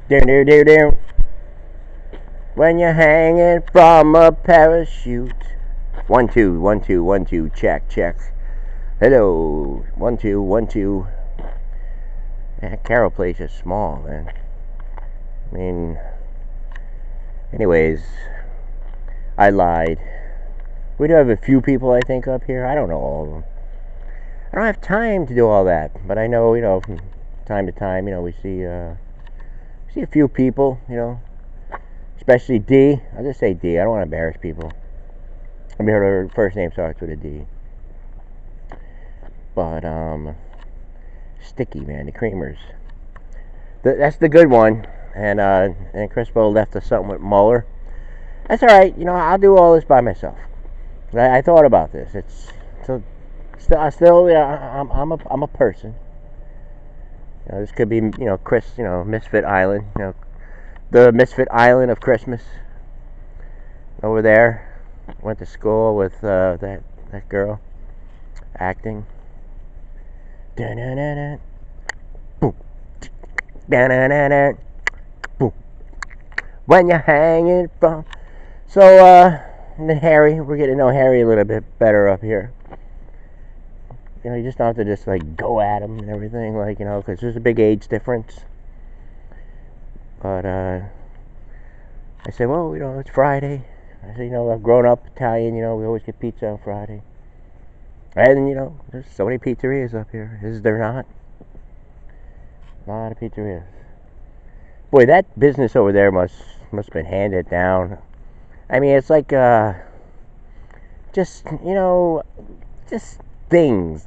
Do do do do. When you're hanging from a parachute. 1 2 1 2 1 2 check check. Hello 1 2 1 2. That Carol place is small, man. I mean, anyways, I lied. We do have a few people, I think, up here. I don't know all of them. I don't have time to do all that, but I know, from time to time, we see a few people, especially D. I'll just say D. I don't want to embarrass people. I mean, her first name starts with a D. But Sticky, man, the creamers. That's the good one. And Crispo left us something with Muller. That's all right. I'll do all this by myself. I thought about this. I'm a person. This could be, Chris, Misfit Island, the Misfit Island of Christmas. Over there, went to school with that girl, acting. Da-na-na-na. Boom. Da-na-na-na. Boom. When you're hanging from. So, and then Harry, we're getting to know Harry a little bit better up here. You just don't have to just go at him and everything, because there's a big age difference. But I said, well, it's Friday. I said, I've grown up Italian, we always get pizza on Friday. And, there's so many pizzerias up here. Is there not? A lot of pizzerias. Boy, that business over there must have been handed down. I mean, it's like, just things,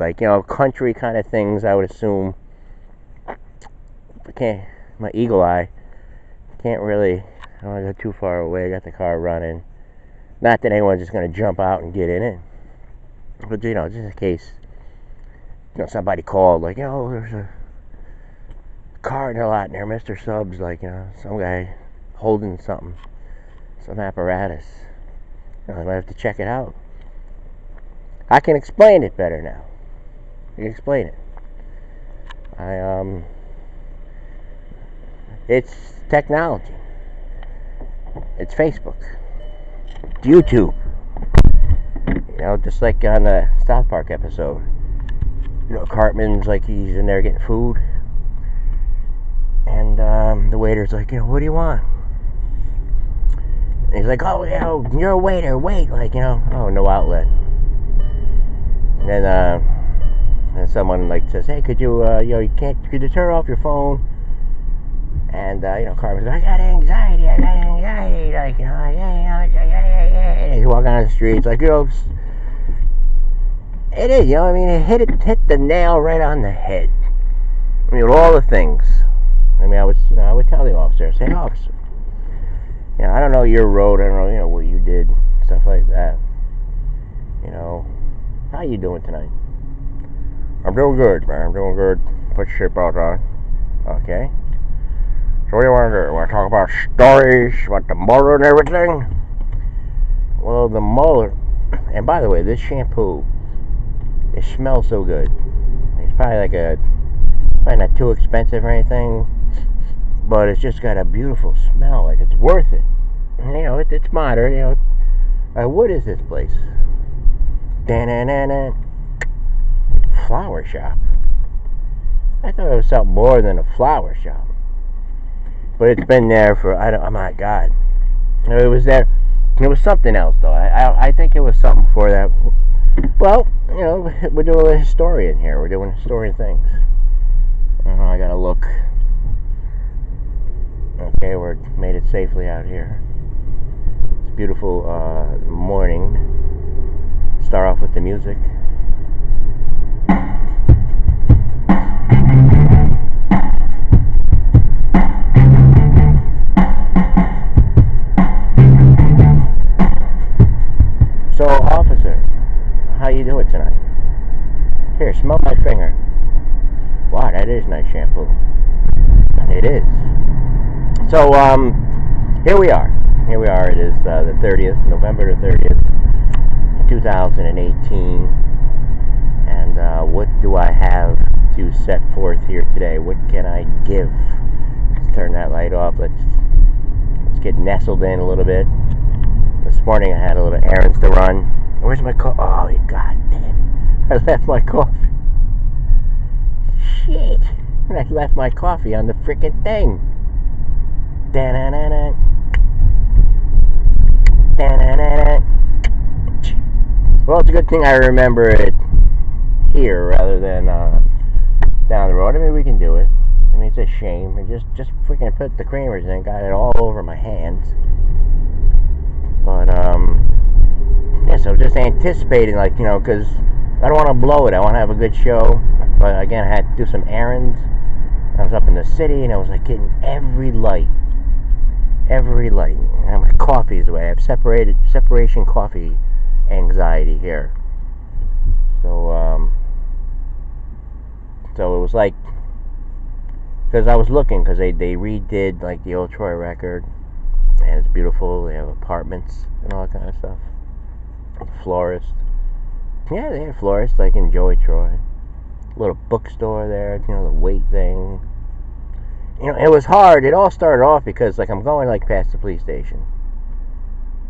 country kind of things, I would assume. My eagle eye, can't really, I don't want to go too far away. I got the car running. Not that anyone's just going to jump out and get in it. But, just in case, somebody called, there's a car in the lot near Mr. Subs, some guy holding something, some apparatus. I might have to check it out. I can explain it better now. I can explain it. It's technology. It's Facebook. It's YouTube. Just like on the South Park episode. Cartman's he's in there getting food. And the waiter's like, what do you want? And he's like, oh, you're a waiter, wait. Oh, no outlet. And then someone says, hey, could you could you turn off your phone? And Carmen's like, I got anxiety. And he's walking on the streets it is, it hit the nail right on the head. All the things. I would tell the officer, say, officer, I don't know your road, I don't know, what you did, stuff like that. How you doing tonight? I'm doing good, man. I'm doing good. Put your seatbelt on. Okay. So what do you want to do? Want to talk about stories, about the Muller and everything? Well, the Muller, and by the way, this shampoo, it smells so good. It's probably probably not too expensive or anything, but it's just got a beautiful smell. It's worth it. It's modern. What is this place? Da-na-na-na. Flower shop. I thought it was something more than a flower shop. But it's been there for, oh my God. It was there. It was something else, though. I think it was something before that. Well, we're doing a historian here. We're doing historian things. I gotta look. Okay, we're made it safely out here. It's a beautiful morning. Start off with the music. So, officer, how you doing tonight? Here, smell my finger. Wow, that is nice shampoo. It is. So, here we are. It is the 30th, November the 30th, 2018. And what do I have to set forth here today? What can I give? Let's turn that light off. let's get nestled in a little bit. This morning I had a little errands to run. Where's my coffee? Oh, god damn it. I left my coffee. Shit. I left my coffee on the freaking thing. Da-na-na-na. Da-na-na-na. Well, it's a good thing I remember it here rather than down the road. I mean, we can do it. I mean, it's a shame. I just freaking put the creamers in, got it all over my hands. But, yeah, so just anticipating, like, you know, because I don't want to blow it. I want to have a good show. But, again, I had to do some errands. I was up in the city, and I was, like, getting every light. Every light. And my coffee is away. I have separation coffee anxiety here. So it was like, because I was looking, because they redid, like, the old Troy record. And it's beautiful. They have apartments and all that kind of stuff. Florist. Yeah, they had florists, like in Joey Troy. A little bookstore there, you know, the weight thing. You know, it was hard. It all started off because, like, I'm going, like, past the police station.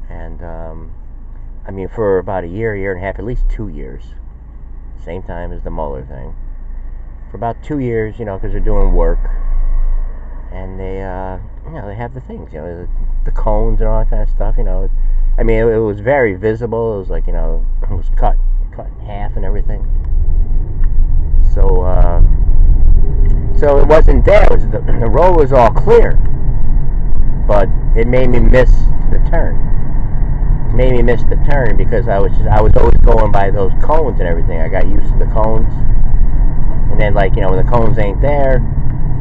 And, I mean, for about a year and a half, at least 2 years. Same time as the Mueller thing. For about 2 years, you know, because they're doing work. And they, you know, they have the things, you know, the cones and all that kind of stuff, you know. I mean, it was very visible. It was like, you know, it was cut in half and everything. So it wasn't there. It was the road was all clear, but it made me miss the turn. It made me miss the turn because I was always going by those cones and everything. I got used to the cones, and then, like, you know, when the cones ain't there,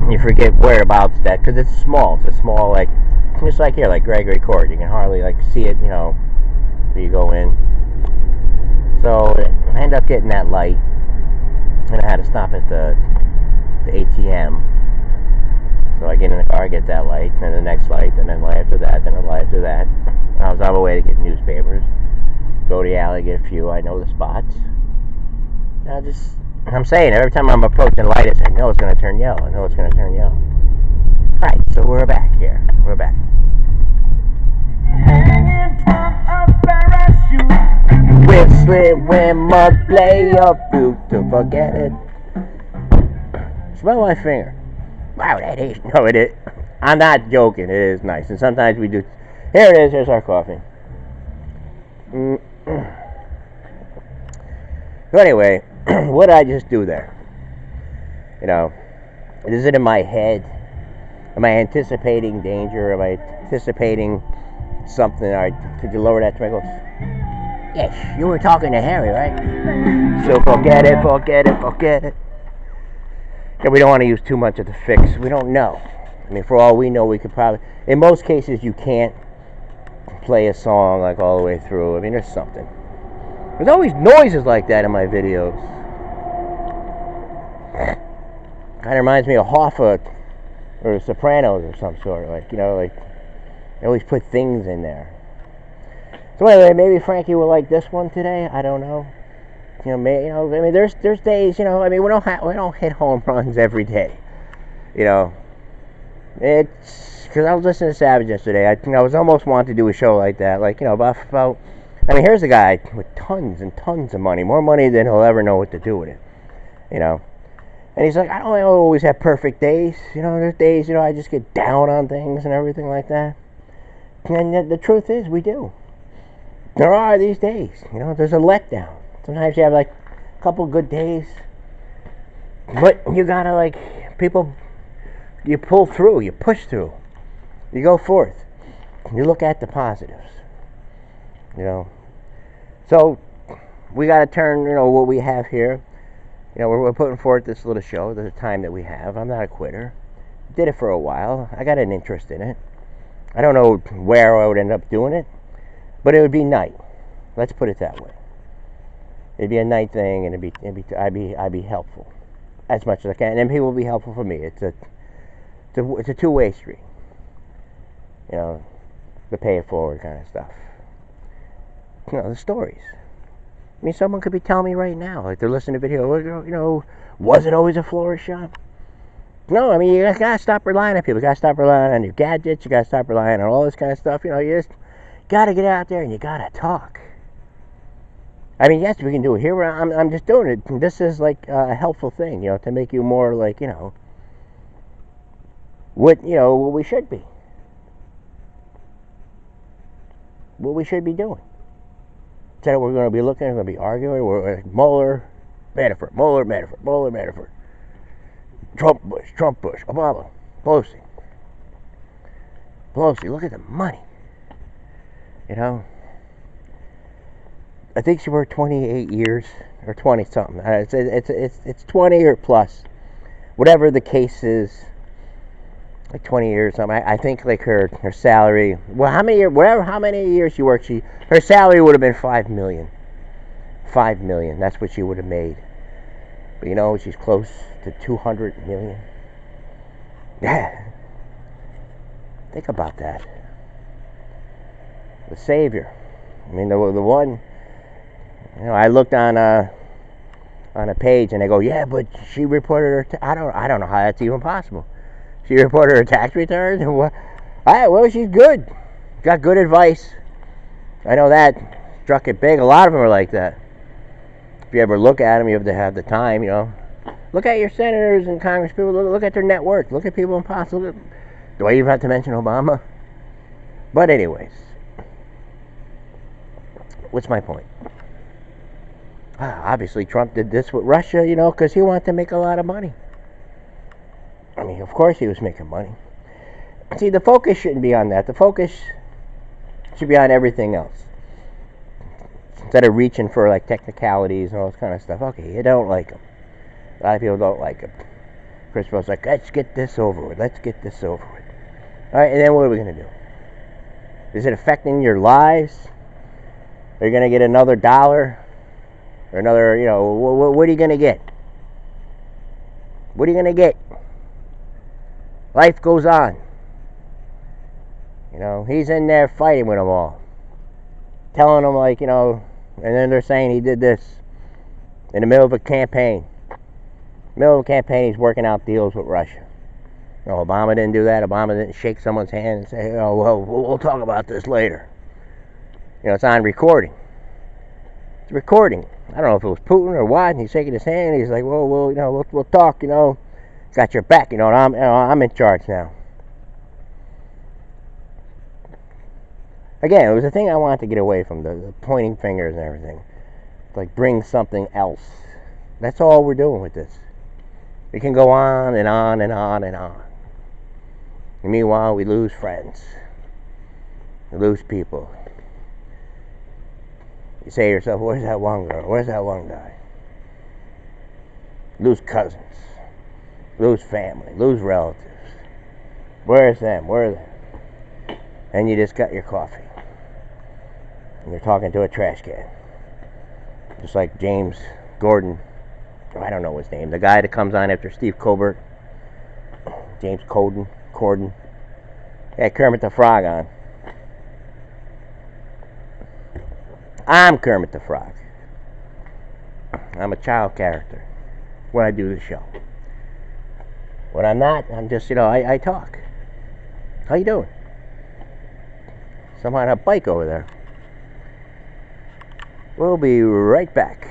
you forget whereabouts that, because it's small. It's a small, like, just like here, like Gregory Court. You can hardly, like, see it, you know, where you go in. So I ended up getting that light, and I had to stop at the ATM. So I get in the car, I get that light, then the next light, and then the light after that, then the light after that. And I was on my way to get newspapers. Go to the alley, get a few. I know the spots. I'm saying, every time I'm approaching the light, I know it's going to turn yellow. I know it's going to turn yellow. Alright, so we're back here. We're back. Hanging from a parachute, whistling when must play a flute to forget it. Smell my finger. Wow, that is. No, it is. I'm not joking. It is nice. And sometimes we do. Here it is. Here's our coffee. So anyway, what did I just do there? You know, is it in my head? Am I anticipating danger? Am I anticipating something? All right, could you lower that to my voice? Yes, you were talking to Harry, right? So forget it. And we don't want to use too much of the fix. We don't know. I mean, for all we know, we could probably... In most cases, you can't play a song, like, all the way through. I mean, there's something. There's always noises like that in my videos. Kind of reminds me of Hoffa or The Sopranos or some sort. Like, you know, like, they always put things in there. So anyway, maybe Frankie will like this one today. I don't know. I mean, there's days, you know, I mean, we don't hit home runs every day. You know, it's because I was listening to Savage yesterday. I was almost wanting to do a show like that, like, you know, about. I mean, here's a guy with tons and tons of money, more money than he'll ever know what to do with it. You know, and he's like, I don't always have perfect days. You know, there's days, you know, I just get down on things and everything like that. And the truth is, we do. There are these days. You know, there's a letdown. Sometimes you have, like, a couple good days, but you gotta, like, you pull through, you push through, you go forth, you look at the positives, you know. So we gotta turn, you know, what we have here. You know, we're putting forth this little show, the time that we have. I'm not a quitter. Did it for a while. I got an interest in it. I don't know where I would end up doing it, but it would be night. Let's put it that way. It'd be a night thing, and I'd be helpful as much as I can, and people will be helpful for me. It's a two-way street. You know, the pay it forward kind of stuff. You know, the stories. I mean, someone could be telling me right now, like they're listening to video. You know, was it always a florist shop? No, I mean, you gotta stop relying on people. You gotta stop relying on your gadgets. You gotta stop relying on all this kind of stuff. You know, you just gotta get out there and you gotta talk. I mean, yes, we can do it here. I'm just doing it. This is like a helpful thing, you know, to make you more like, you know, what we should be. What we should be doing. Instead of we're going to be looking, we're going to be arguing. We're Mueller, Manafort, Mueller, Manafort, Mueller, Manafort. Trump, Bush, Obama, Pelosi. Look at the money. You know, I think she worked 28 years or 20 something. It's 20 or plus, whatever the case is. Like 20 years or something. I think like her salary. Well, how many years she worked, her salary would have been $5 million. $5 million. That's what she would have made. But you know, she's close to $200 million. Yeah. Think about that. The savior. I mean, the one. You know, I looked on a page and they go, yeah, but she reported her. I don't know how that's even possible. She reported her tax returns. Well, she's good. Got good advice. I know that. Struck it big. A lot of them are like that. If you ever look at them, you have to have the time, you know. Look at your senators and congresspeople. Look at their net worth. Look at people in politics. Do I even have to mention Obama? But anyways, what's my point? Obviously, Trump did this with Russia, you know, because he wanted to make a lot of money. I mean, of course he was making money. See, the focus shouldn't be on that. The focus should be on everything else. Instead of reaching for, like, technicalities and all this kind of stuff. Okay, you don't like him. A lot of people don't like him. Chris Paul's like, let's get this over with. Let's get this over with. All right, and then what are we going to do? Is it affecting your lives? Are you going to get another dollar? Or another, you know, what are you going to get? What are you going to get? Life goes on. You know, he's in there fighting with them all. Telling them, like, you know, and then they're saying he did this in the middle of a campaign. He's working out deals with Russia. You know, Obama didn't do that. Obama didn't shake someone's hand and say, oh, well, we'll talk about this later. You know, it's on recording. It's recording. I don't know if it was Putin or what, and he's shaking his hand, and he's like, well, you know, we'll talk, you know. Got your back, you know, and I'm in charge now. Again, it was a thing I wanted to get away from, the pointing fingers and everything. Like, bring something else. That's all we're doing with this. We can go on and on and on and on. And meanwhile, we lose friends. We lose people. You say to yourself, where's that one girl? Where's that one guy? Lose cousins. Lose family. Lose relatives. Where's them? Where are they? And you just got your coffee. And you're talking to a trash can. Just like James Gordon. I don't know his name. The guy that comes on after Steve Colbert. James Corden. Had Kermit the Frog on. I'm Kermit the Frog. I'm a child character when I do the show. When I'm not, I'm just, you know, I talk. How you doing? Someone on a bike over there. We'll be right back.